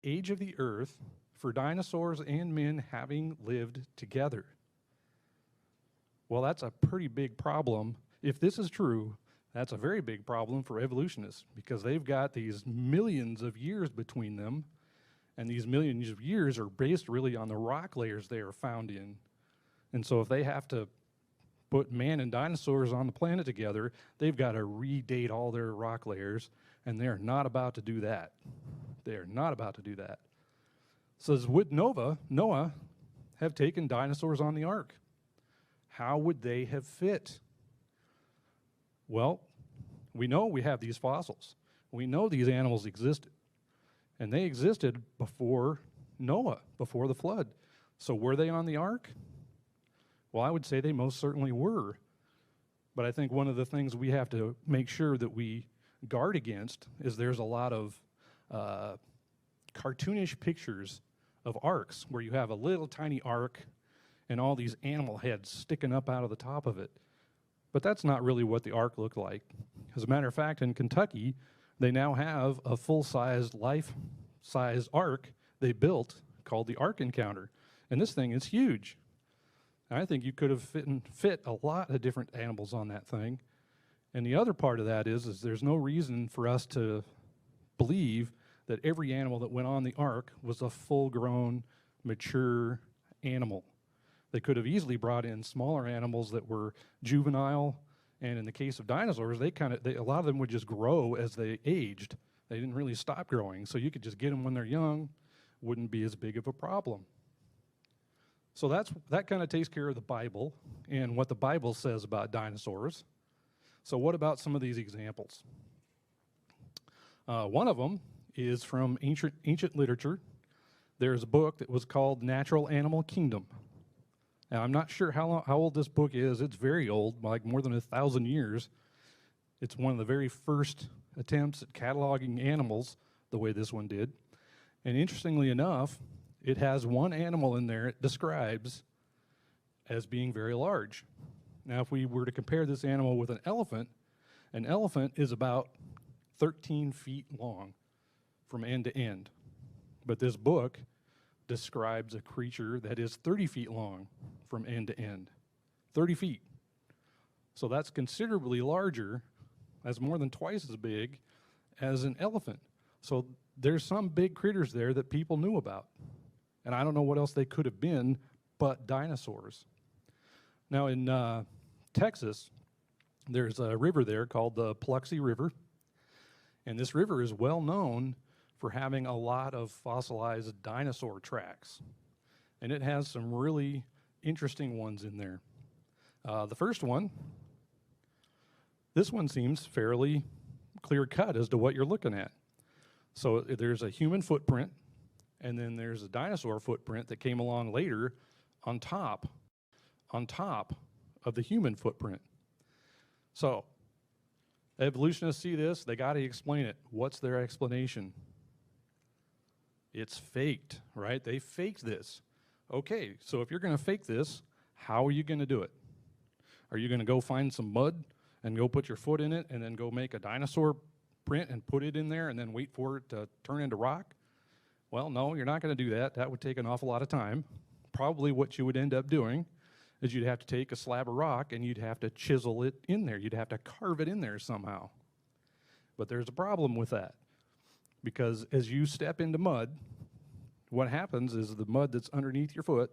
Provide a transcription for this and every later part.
age of the earth for dinosaurs and men having lived together. Well, that's a pretty big problem. If this is true, that's a very big problem for evolutionists because they've got these millions of years between them, and these millions of years are based really on the rock layers they are found in. And so if they have to put man and dinosaurs on the planet together, they've got to redate all their rock layers, and they're not about to do that. They are not about to do that. So would Noah have taken dinosaurs on the ark? How would they have fit? Well, we know we have these fossils. We know these animals existed. And they existed before Noah, before the flood. So were they on the ark? Well, I would say they most certainly were. But I think one of the things we have to make sure that we guard against is there's a lot of cartoonish pictures of arks where you have a little tiny ark and all these animal heads sticking up out of the top of it. But that's not really what the ark looked like. As a matter of fact, in Kentucky, they now have a full-sized, life-size ark they built called the Ark Encounter. And this thing is huge. I think you could have fit a lot of different animals on that thing. And the other part of that is there's no reason for us to believe that every animal that went on the ark was a full-grown, mature animal. They could have easily brought in smaller animals that were juvenile, and in the case of dinosaurs, a lot of them would just grow as they aged. They didn't really stop growing, so you could just get them when they're young, wouldn't be as big of a problem. So that kind of takes care of the Bible and what the Bible says about dinosaurs. So what about some of these examples? One of them is from ancient literature. There's a book that was called Natural Animal Kingdom. Now, I'm not sure how old this book is. It's very old, like more than 1,000 years. It's one of the very first attempts at cataloging animals the way this one did. And interestingly enough, it has one animal in there it describes as being very large. Now, if we were to compare this animal with an elephant is about 13 feet long from end to end. But this book describes a creature that is 30 feet long from end to end. 30 feet. So that's considerably larger, that's more than twice as big as an elephant. So there's some big critters there that people knew about. And I don't know what else they could have been but dinosaurs. Now in Texas, there's a river there called the Paluxy River. And this river is well known for having a lot of fossilized dinosaur tracks. And it has some really interesting ones in there. The first one, this one seems fairly clear-cut as to what you're looking at. So there's a human footprint, and then there's a dinosaur footprint that came along later on top of the human footprint. So evolutionists see this, they got to explain it. What's their explanation? It's faked, right? They faked this. Okay, so if you're going to fake this, how are you going to do it? Are you going to go find some mud and go put your foot in it and then go make a dinosaur print and put it in there and then wait for it to turn into rock? Well, no, you're not going to do that. That would take an awful lot of time. Probably what you would end up doing is you'd have to take a slab of rock and you'd have to chisel it in there. You'd have to carve it in there somehow. But there's a problem with that, because as you step into mud, what happens is the mud that's underneath your foot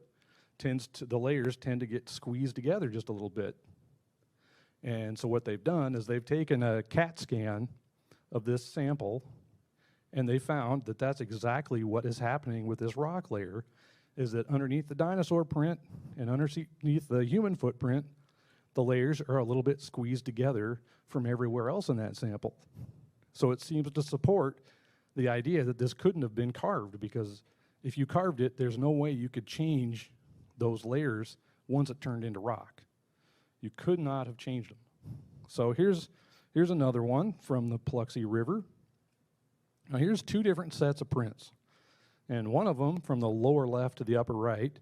the layers tend to get squeezed together just a little bit. And so what they've done is they've taken a CAT scan of this sample, and they found that that's exactly what is happening with this rock layer, is that underneath the dinosaur print and underneath the human footprint, the layers are a little bit squeezed together from everywhere else in that sample. So it seems to support the idea that this couldn't have been carved, because if you carved it, there's no way you could change those layers once it turned into rock. You could not have changed them. So here's another one from the Paluxy River. Now here's two different sets of prints. And one of them, from the lower left to the upper right,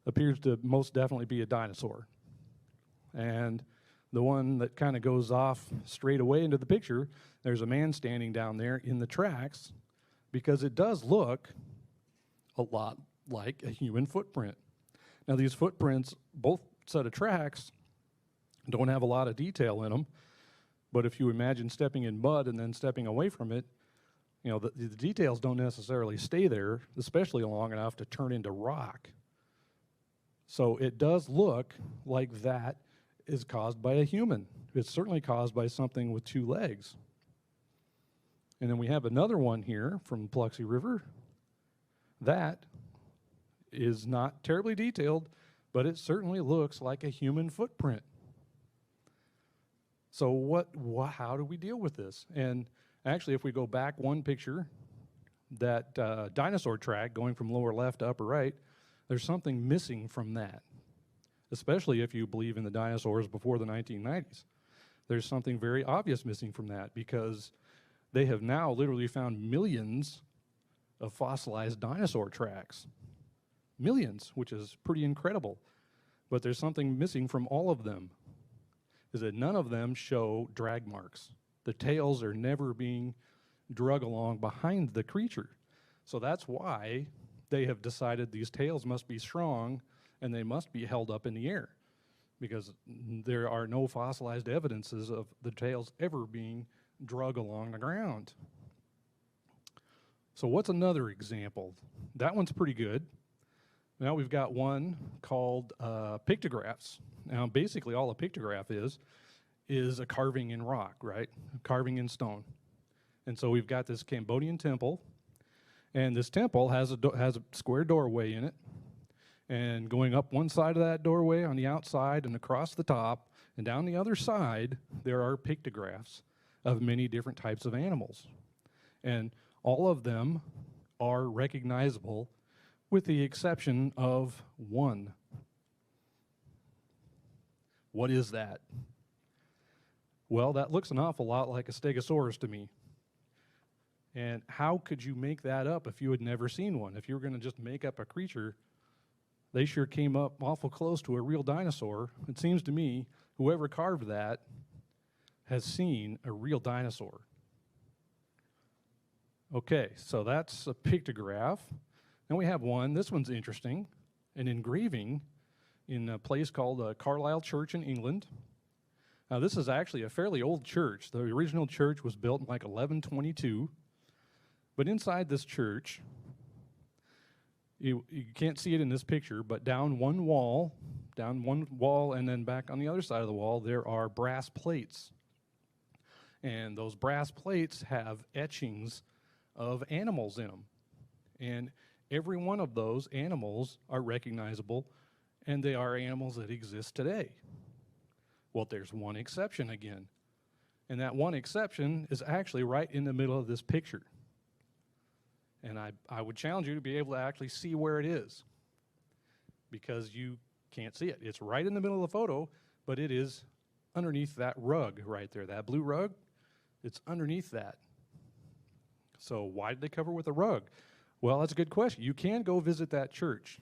appears to most definitely be a dinosaur. And the one that kind of goes off straight away into the picture, there's a man standing down there in the tracks, because it does look a lot like a human footprint. Now, these footprints, both set of tracks, don't have a lot of detail in them, but if you imagine stepping in mud and then stepping away from it, you know, the details don't necessarily stay there, especially long enough to turn into rock. So it does look like that is caused by a human. It's certainly caused by something with two legs. And then we have another one here from the Paluxy River. That is not terribly detailed, but it certainly looks like a human footprint. So how do we deal with this? And actually, if we go back one picture, that dinosaur track going from lower left to upper right, there's something missing from that, especially if you believe in the dinosaurs before the 1990s. There's something very obvious missing from that, because they have now literally found millions of fossilized dinosaur tracks. Millions, which is pretty incredible. But there's something missing from all of them, is that none of them show drag marks. The tails are never being drug along behind the creature. So that's why they have decided these tails must be strong and they must be held up in the air, because there are no fossilized evidences of the tails ever being drug along the ground. So what's another example? That one's pretty good. Now we've got one called pictographs. Now basically all a pictograph is a carving in rock, right? A carving in stone. And so we've got this Cambodian temple, and this temple has a square doorway in it, and going up one side of that doorway on the outside and across the top and down the other side, there are pictographs of many different types of animals. And all of them are recognizable with the exception of one. What is that? Well, that looks an awful lot like a stegosaurus to me. And how could you make that up if you had never seen one? If you were going to just make up a creature, they sure came up awful close to a real dinosaur. It seems to me whoever carved that has seen a real dinosaur. Okay, so that's a pictograph. Then we have one, this one's interesting, an engraving in a place called Carlisle Church in England. Now this is actually a fairly old church. The original church was built in like 1122. But inside this church, you can't see it in this picture, but down one wall and then back on the other side of the wall, there are brass plates. And those brass plates have etchings of animals in them. And every one of those animals are recognizable, and they are animals that exist today. Well, there's one exception again. And that one exception is actually right in the middle of this picture. And I would challenge you to be able to actually see where it is, because you can't see it. It's right in the middle of the photo, but it is underneath that rug right there, that blue rug. It's underneath that. So why did they cover with a rug? Well, that's a good question. You can go visit that church,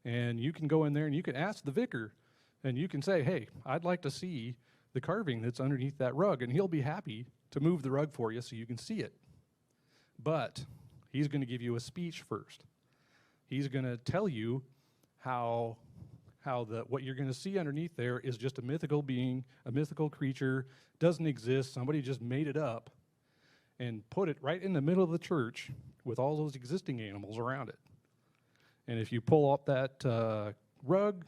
and you can go in there and you can ask the vicar, and you can say, hey, I'd like to see the carving that's underneath that rug, and he'll be happy to move the rug for you so you can see it. But he's going to give you a speech first. He's going to tell you how what you're going to see underneath there is just a mythical being, a mythical creature, doesn't exist, somebody just made it up and put it right in the middle of the church with all those existing animals around it. And if you pull up that rug,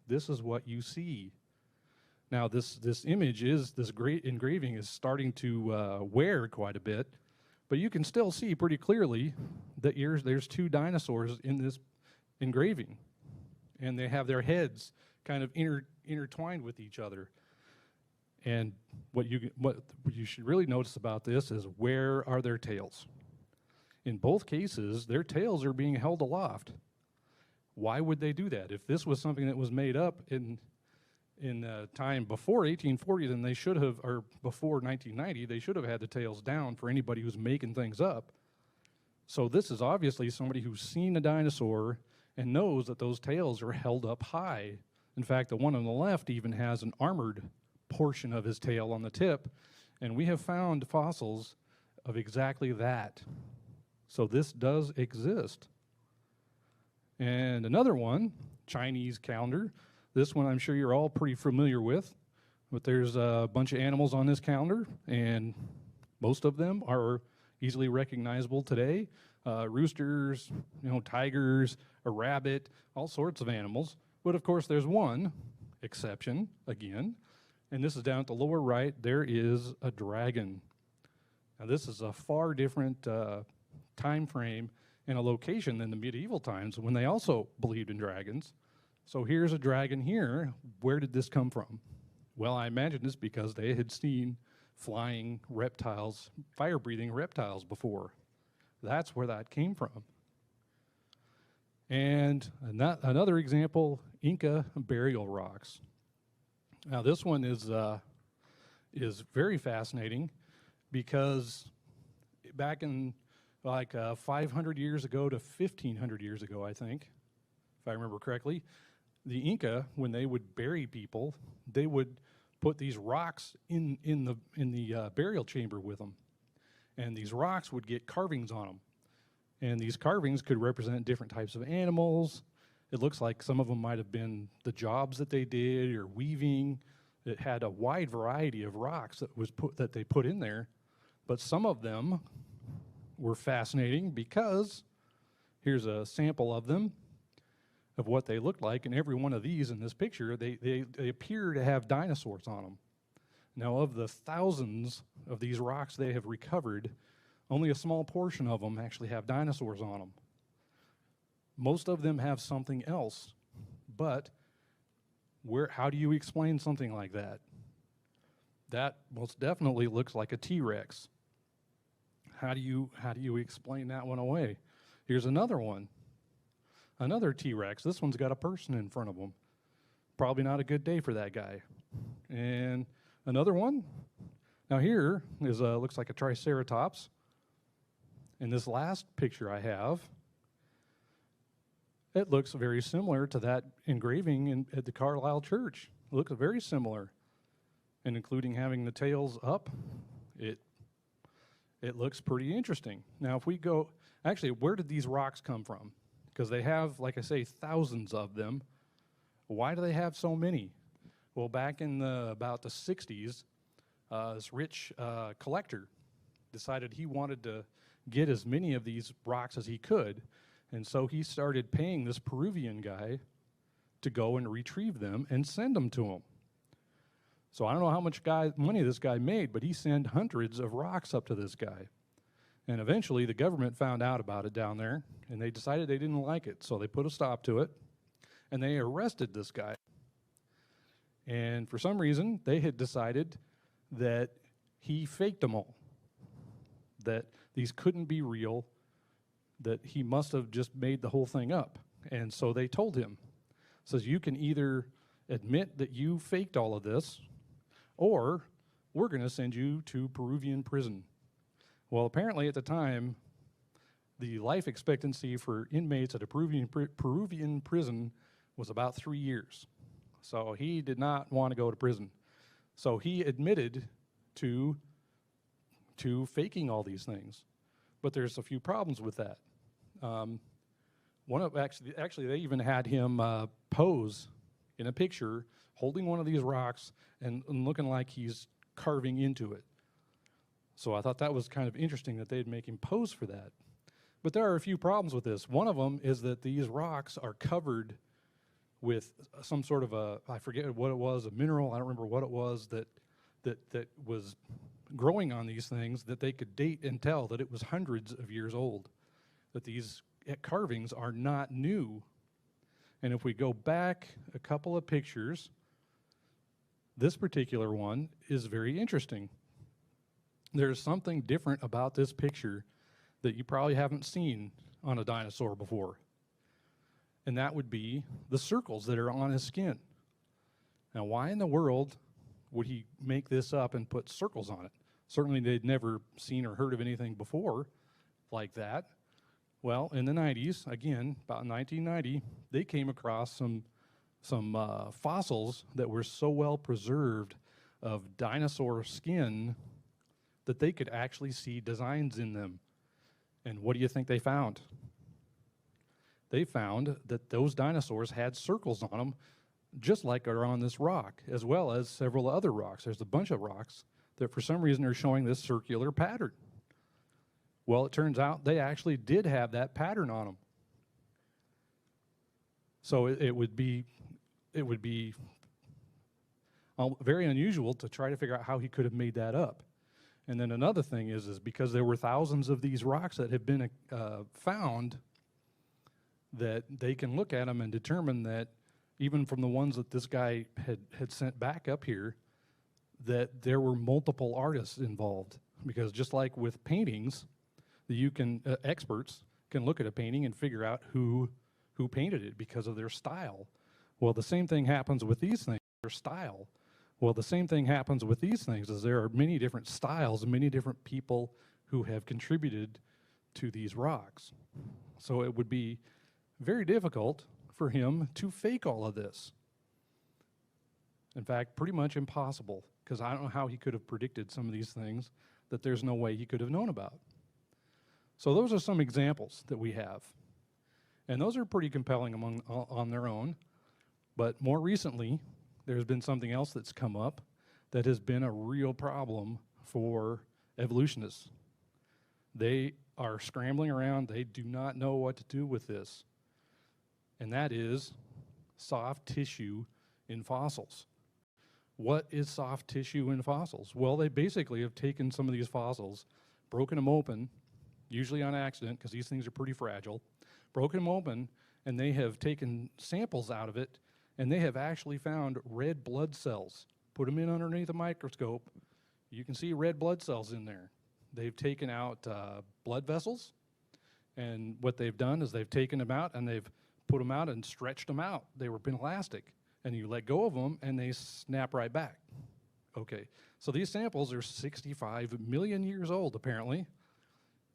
this is what you see. Now this image this great engraving is starting to wear quite a bit, but you can still see pretty clearly that there's two dinosaurs in this engraving, and they have their heads kind of intertwined with each other. And what you should really notice about this is, where are their tails? In both cases, their tails are being held aloft. Why would they do that? If this was something that was made up in time before 1840, then they should have, or before 1990, they should have had the tails down for anybody who's making things up. So this is obviously somebody who's seen a dinosaur and knows that those tails are held up high. In fact, the one on the left even has an armored portion of his tail on the tip, and we have found fossils of exactly that. So this does exist. And another one, Chinese calendar. This one I'm sure you're all pretty familiar with. But there's a bunch of animals on this calendar, and most of them are easily recognizable today. Roosters, tigers, a rabbit, all sorts of animals. But of course, there's one exception, again, and this is down at the lower right. There is a dragon. Now, this is a far different time frame and a location than the medieval times when they also believed in dragons. So here's a dragon here. Where did this come from? Well, I imagine it's because they had seen flying reptiles, fire-breathing reptiles before. That's where that came from. And another example, Inca burial rocks. Now, this one is very fascinating because back in 500 years ago to 1,500 years ago, I think, if I remember correctly, the Inca, when they would bury people, they would put these rocks in the burial chamber with them, and these rocks would get carvings on them, and these carvings could represent different types of animals. It looks like some of them might have been the jobs that they did or weaving. It had a wide variety of rocks that they put in there, but some of them were fascinating because here's a sample of them, of what they looked like, and every one of these in this picture, they appear to have dinosaurs on them. Now, of the thousands of these rocks they have recovered, only a small portion of them actually have dinosaurs on them. Most of them have something else, but how do you explain something like that? That most definitely looks like a T-Rex. How do you explain that one away? Here's another one. Another T-Rex. This one's got a person in front of him. Probably not a good day for that guy. And another one. Now here is looks like a Triceratops. And this last picture I have, it looks very similar to that engraving at the Carlisle Church. It looks very similar. And including having the tails up, it looks pretty interesting. Now if we go, actually, where did these rocks come from? Because they have, like I say, thousands of them. Why do they have so many? Well, back in about the 60s, this rich collector decided he wanted to get as many of these rocks as he could, and so he started paying this Peruvian guy to go and retrieve them and send them to him. So I don't know how much money this guy made, but he sent hundreds of rocks up to this guy. And eventually the government found out about it down there, and they decided they didn't like it, so they put a stop to it, and they arrested this guy. And for some reason, they had decided that he faked them all, that these couldn't be real, that he must have just made the whole thing up. And so they told him, says, you can either admit that you faked all of this, or we're going to send you to Peruvian prison. Well, apparently at the time, the life expectancy for inmates at a Peruvian prison was about 3 years. So he did not want to go to prison. So he admitted to faking all these things. But there's a few problems with that. Actually, they even had him pose in a picture holding one of these rocks and looking like he's carving into it. So I thought that was kind of interesting that they'd make him pose for that. But there are a few problems with this. One of them is that these rocks are covered with some sort of I forget what it was, a mineral, I don't remember what it was, that was growing on these things, that they could date and tell that it was hundreds of years old, that these carvings are not new. And if we go back a couple of pictures, this particular one is very interesting. There's something different about this picture that you probably haven't seen on a dinosaur before. And that would be the circles that are on his skin. Now, why in the world would he make this up and put circles on it? Certainly they'd never seen or heard of anything before like that. Well, in the 90s, again, about 1990, they came across some fossils that were so well preserved of dinosaur skin that they could actually see designs in them. And what do you think they found? They found that those dinosaurs had circles on them, just like are on this rock, as well as several other rocks. There's a bunch of rocks that for some reason are showing this circular pattern. Well, it turns out they actually did have that pattern on them. So it would be very unusual to try to figure out how he could have made that up. And then another thing is because there were thousands of these rocks that have been found, that they can look at them and determine that even from the ones that this guy had sent back up here, that there were multiple artists involved. Because just like with paintings, you can experts can look at a painting and figure out who painted it because of their style. Well, the same thing happens with these things, their style. Well, the same thing happens with these things, is there are many different styles, many different people who have contributed to these rocks. So it would be very difficult for him to fake all of this. In fact, pretty much impossible, because I don't know how he could have predicted some of these things that there's no way he could have known about. So those are some examples that we have. And those are pretty compelling on their own. But more recently, there's been something else that's come up that has been a real problem for evolutionists. They are scrambling around. They do not know what to do with this. And that is soft tissue in fossils. What is soft tissue in fossils? Well, they basically have taken some of these fossils, broken them open, usually on accident, because these things are pretty fragile, broken them open, and they have taken samples out of it, and they have actually found red blood cells. Put them in underneath a microscope, you can see red blood cells in there. They've taken out blood vessels, and what they've done is they've taken them out and they've put them out and stretched them out. They were elastic, and you let go of them and they snap right back. Okay, so these samples are 65 million years old apparently,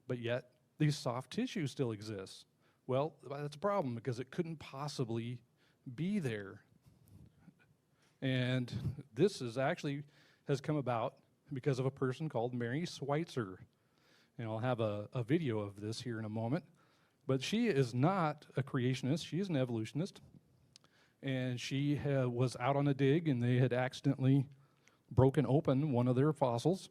but yet these soft tissues still exist. Well, that's a problem because it couldn't possibly be there. And this is actually has come about because of a person called Mary Schweitzer. And I'll have a video of this here in a moment. But she is not a creationist, she is an evolutionist. And she was out on a dig and they had accidentally broken open one of their fossils.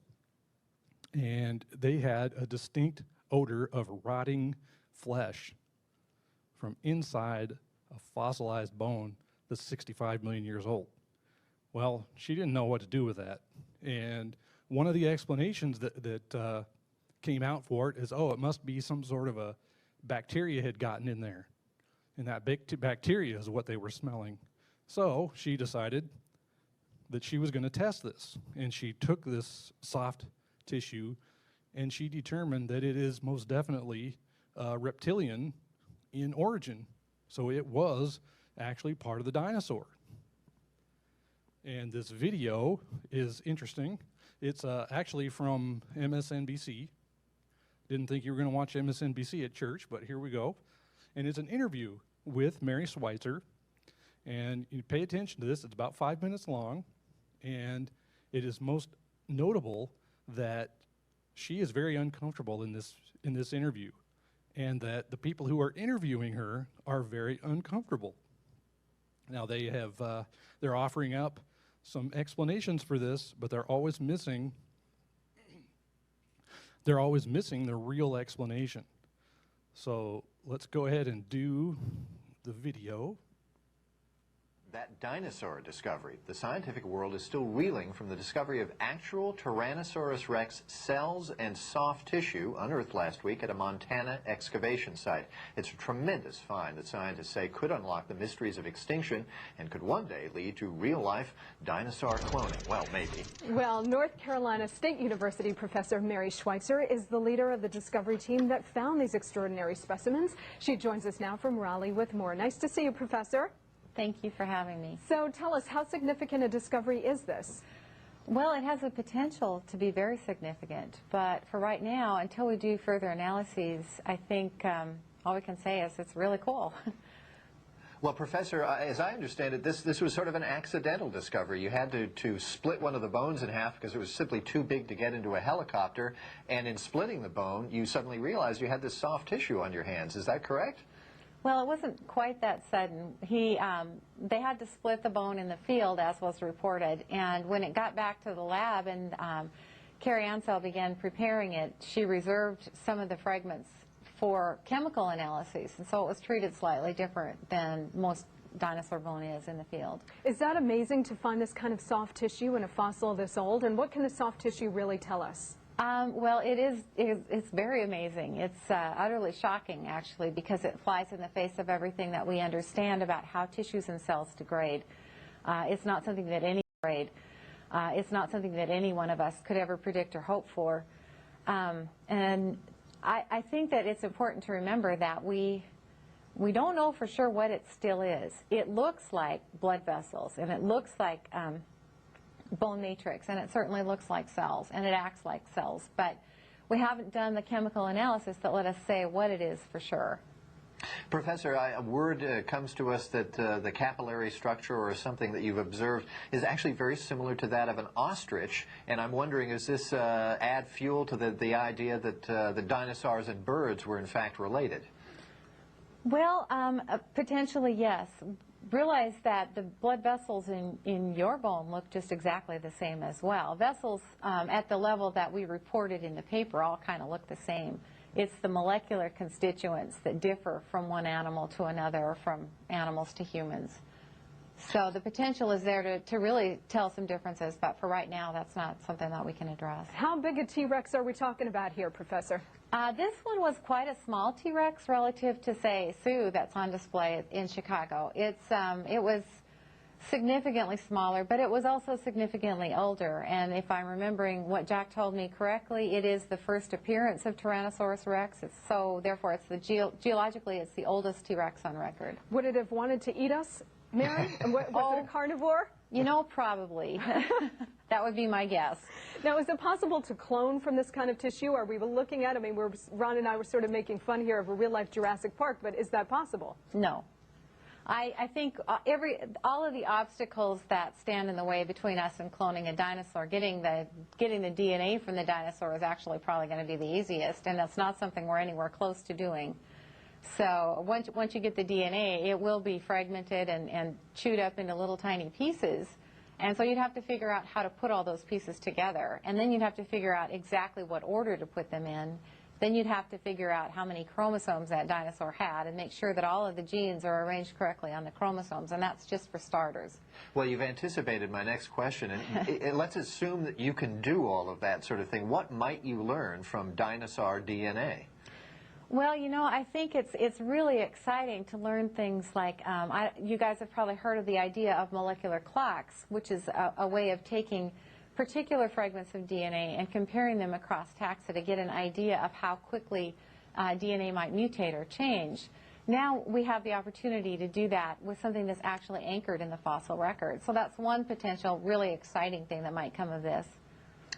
And they had a distinct odor of rotting flesh from inside a fossilized bone that's 65 million years old. Well, she didn't know what to do with that. And one of the explanations that came out for it is, oh, it must be some sort of a bacteria had gotten in there. And that bacteria is what they were smelling. So she decided that she was going to test this. And she took this soft tissue and she determined that it is most definitely reptilian in origin. So it was actually part of the dinosaur. And this video is interesting. It's actually from MSNBC. Didn't think you were going to watch MSNBC at church, but here we go. And it's an interview with Mary Schweitzer. And you pay attention to this. It's about 5 minutes long. And it is most notable that she is very uncomfortable in this interview, and that the people who are interviewing her are very uncomfortable. Now they're offering up some explanations for this, but they're always missing the real explanation. So let's go ahead and do the video. That dinosaur discovery. The scientific world is still reeling from the discovery of actual Tyrannosaurus rex cells and soft tissue unearthed last week at a Montana excavation site. It's a tremendous find that scientists say could unlock the mysteries of extinction and could one day lead to real-life dinosaur cloning. Well, maybe. Well, North Carolina State University professor Mary Schweitzer is the leader of the discovery team that found these extraordinary specimens. She joins us now from Raleigh with more. Nice to see you, Professor. Thank you for having me. So tell us, how significant a discovery is this? Well, it has the potential to be very significant, but for right now, until we do further analyses, I think all we can say is it's really cool. Well, Professor, as I understand it, this was sort of an accidental discovery. You had to split one of the bones in half because it was simply too big to get into a helicopter, and in splitting the bone, you suddenly realized you had this soft tissue on your hands. Is that correct? Well, it wasn't quite that sudden. They had to split the bone in the field, as was reported, and when it got back to the lab and Carrie Ansell began preparing it, she reserved some of the fragments for chemical analyses, and so it was treated slightly different than most dinosaur bone is in the field. Is that amazing to find this kind of soft tissue in a fossil this old? And what can the soft tissue really tell us? Well, it's very amazing. It's utterly shocking, actually, because it flies in the face of everything that we understand about how tissues and cells degrade. It's not something that it's not something that any one of us could ever predict or hope for. And I think that it's important to remember that we don't know for sure what it still is. It looks like blood vessels, and it looks like bone matrix, and it certainly looks like cells, and it acts like cells. But we haven't done the chemical analysis that let us say what it is for sure. Professor, a word comes to us that the capillary structure or something that you've observed is actually very similar to that of an ostrich, and I'm wondering, is this add fuel to the idea that the dinosaurs and birds were in fact related? Well, potentially yes. Realize that the blood vessels in your bone look just exactly the same as well. Vessels at the level that we reported in the paper all kind of look the same. It's the molecular constituents that differ from one animal to another, or from animals to humans. So the potential is there to really tell some differences, but for right now, that's not something that we can address. How big a T-Rex are we talking about here, Professor? This one was quite a small T-Rex relative to, say, Sue that's on display in Chicago. It was significantly smaller, but it was also significantly older. And if I'm remembering what Jack told me correctly, it is the first appearance of Tyrannosaurus rex. So therefore, it's geologically, it's the oldest T-Rex on record. Would it have wanted to eat us, Mary? Was it a carnivore? You know, probably. That would be my guess. Now, is it possible to clone from this kind of tissue? Are we looking at, I mean, Ron and I were sort of making fun here of a real-life Jurassic Park, but is that possible? No. I think all of the obstacles that stand in the way between us and cloning a dinosaur, getting the DNA from the dinosaur is actually probably going to be the easiest, and that's not something we're anywhere close to doing. So once you get the DNA, it will be fragmented and chewed up into little tiny pieces. And so you'd have to figure out how to put all those pieces together. And then you'd have to figure out exactly what order to put them in. Then you'd have to figure out how many chromosomes that dinosaur had and make sure that all of the genes are arranged correctly on the chromosomes. And that's just for starters. Well, you've anticipated my next question. And let's assume that you can do all of that sort of thing. What might you learn from dinosaur DNA? Well, you know, I think it's really exciting to learn things like, you guys have probably heard of the idea of molecular clocks, which is a way of taking particular fragments of DNA and comparing them across taxa to get an idea of how quickly DNA might mutate or change. Now we have the opportunity to do that with something that's actually anchored in the fossil record. So that's one potential really exciting thing that might come of this.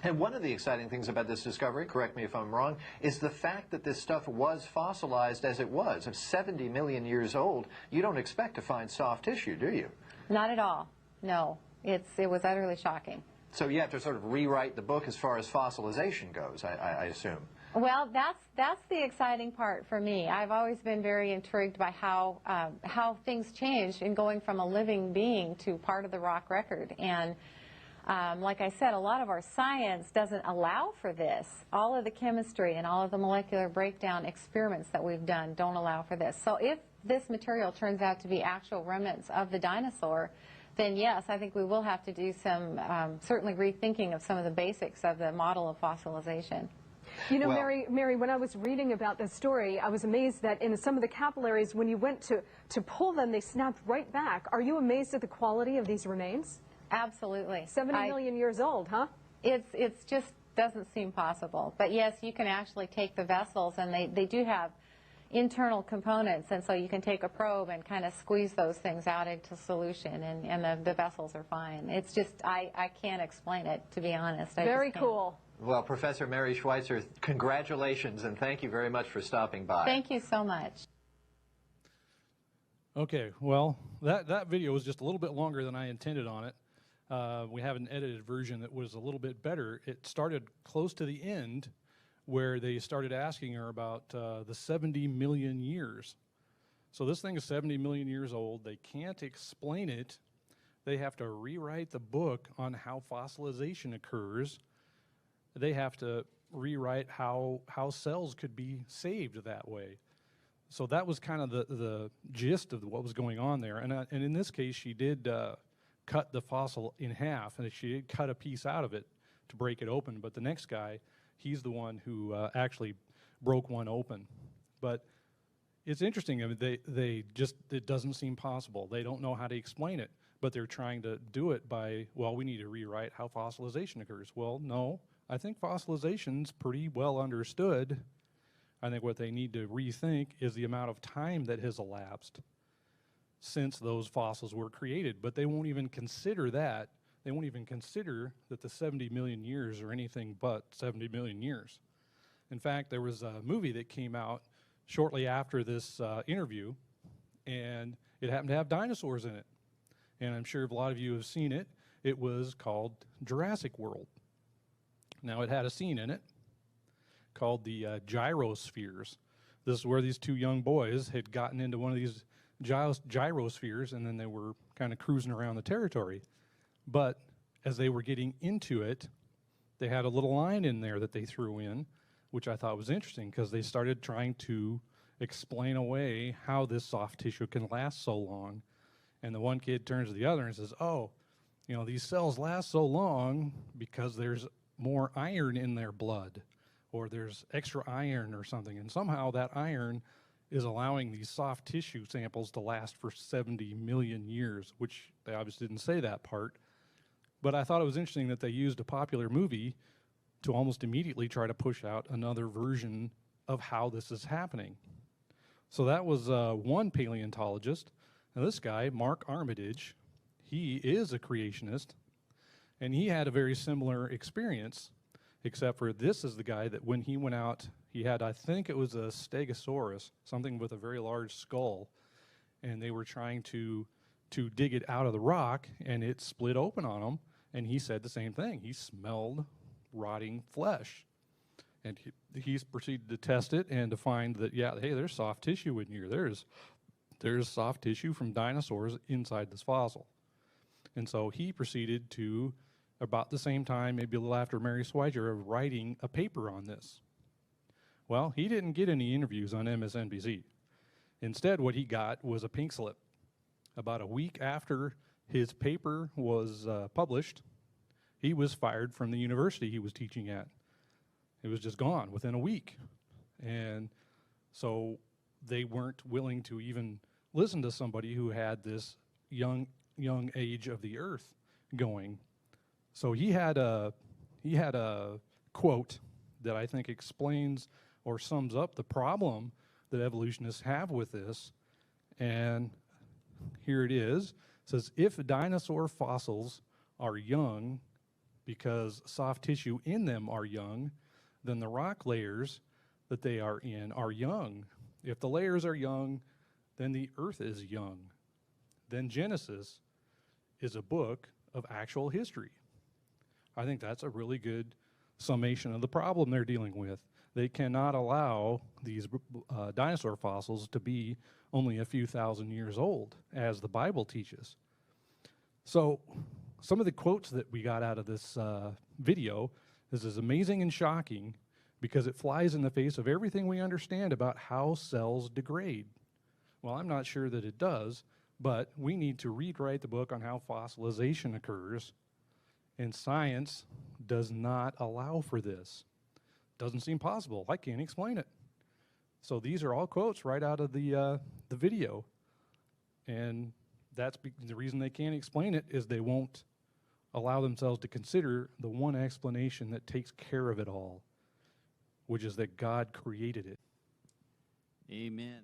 And one of the exciting things about this discovery, correct me if I'm wrong, is the fact that this stuff was fossilized as it was. At 70 million years old, you don't expect to find soft tissue, do you? Not at all. No. It was utterly shocking. So you have to sort of rewrite the book as far as fossilization goes, I assume. Well, that's the exciting part for me. I've always been very intrigued by how things change in going from a living being to part of the rock record. And like I said, a lot of our science doesn't allow for this. All of the chemistry and all of the molecular breakdown experiments that we've done don't allow for this. So if this material turns out to be actual remnants of the dinosaur, then yes, I think we will have to do some certainly rethinking of some of the basics of the model of fossilization. You know, well, Mary, when I was reading about this story, I was amazed that in some of the capillaries, when you went to pull them, they snapped right back. Are you amazed at the quality of these remains? Absolutely. 70 million years old, huh? It's just doesn't seem possible. But yes, you can actually take the vessels, and they do have internal components, and so you can take a probe and kind of squeeze those things out into solution, and the vessels are fine. It's just, I can't explain it, to be honest. Very cool. Well, Professor Mary Schweitzer, congratulations, and thank you very much for stopping by. Thank you so much. Okay, well, that video was just a little bit longer than I intended on it. We have an edited version that was a little bit better. It started close to the end where they started asking her about the 70 million years. So this thing is 70 million years old. They can't explain it. They have to rewrite the book on how fossilization occurs. They have to rewrite how cells could be saved that way. So that was kind of the gist of what was going on there. And in this case, she did cut the fossil in half, and she did cut a piece out of it to break it open. But the next guy, he's the one who actually broke one open. But it's interesting. I mean, they just, it doesn't seem possible. They don't know how to explain it, but they're trying to do it by, well, we need to rewrite how fossilization occurs. Well, no, I think fossilization's pretty well understood. I think what they need to rethink is the amount of time that has elapsed since those fossils were created. But they won't even consider that. They won't even consider that the 70 million years are anything but 70 million years. In fact, there was a movie that came out shortly after this interview, and it happened to have dinosaurs in it. And I'm sure a lot of you have seen it. It was called Jurassic World. Now, it had a scene in it called the gyrospheres. This is where these two young boys had gotten into one of these gyrospheres, and then they were kind of cruising around the territory. But as they were getting into it, they had a little line in there that they threw in, which I thought was interesting, because they started trying to explain away how this soft tissue can last so long. And the one kid turns to the other and says, oh, you know, these cells last so long because there's more iron in their blood, or there's extra iron or something. And somehow that iron is allowing these soft tissue samples to last for 70 million years, which they obviously didn't say that part. But I thought it was interesting that they used a popular movie to almost immediately try to push out another version of how this is happening. So that was one paleontologist. Now this guy, Mark Armitage, he is a creationist, and he had a very similar experience, except for this is the guy that when he went out, he had, I think it was a stegosaurus, something with a very large skull, and they were trying to dig it out of the rock, and it split open on him, and he said the same thing. He smelled rotting flesh. And he proceeded to test it and to find that, yeah, hey, there's soft tissue in here. There's soft tissue from dinosaurs inside this fossil. And so he proceeded to, about the same time, maybe a little after Mary Schweitzer, of writing a paper on this. Well, he didn't get any interviews on MSNBC. Instead, what he got was a pink slip. About a week after his paper was published, he was fired from the university he was teaching at. It was just gone within a week. And so they weren't willing to even listen to somebody who had this young age of the earth going. So he had a quote that I think explains or sums up the problem that evolutionists have with this. And here it is. It says, if dinosaur fossils are young because soft tissue in them are young, then the rock layers that they are in are young. If the layers are young, then the earth is young. Then Genesis is a book of actual history. I think that's a really good summation of the problem they're dealing with. They cannot allow these dinosaur fossils to be only a few thousand years old, as the Bible teaches. So some of the quotes that we got out of this video is amazing and shocking because it flies in the face of everything we understand about how cells degrade. Well, I'm not sure that it does, but we need to rewrite the book on how fossilization occurs, and science does not allow for this. Doesn't seem possible. I can't explain it. So these are all quotes right out of the video, and that's the reason they can't explain it is they won't allow themselves to consider the one explanation that takes care of it all, which is that God created it. Amen.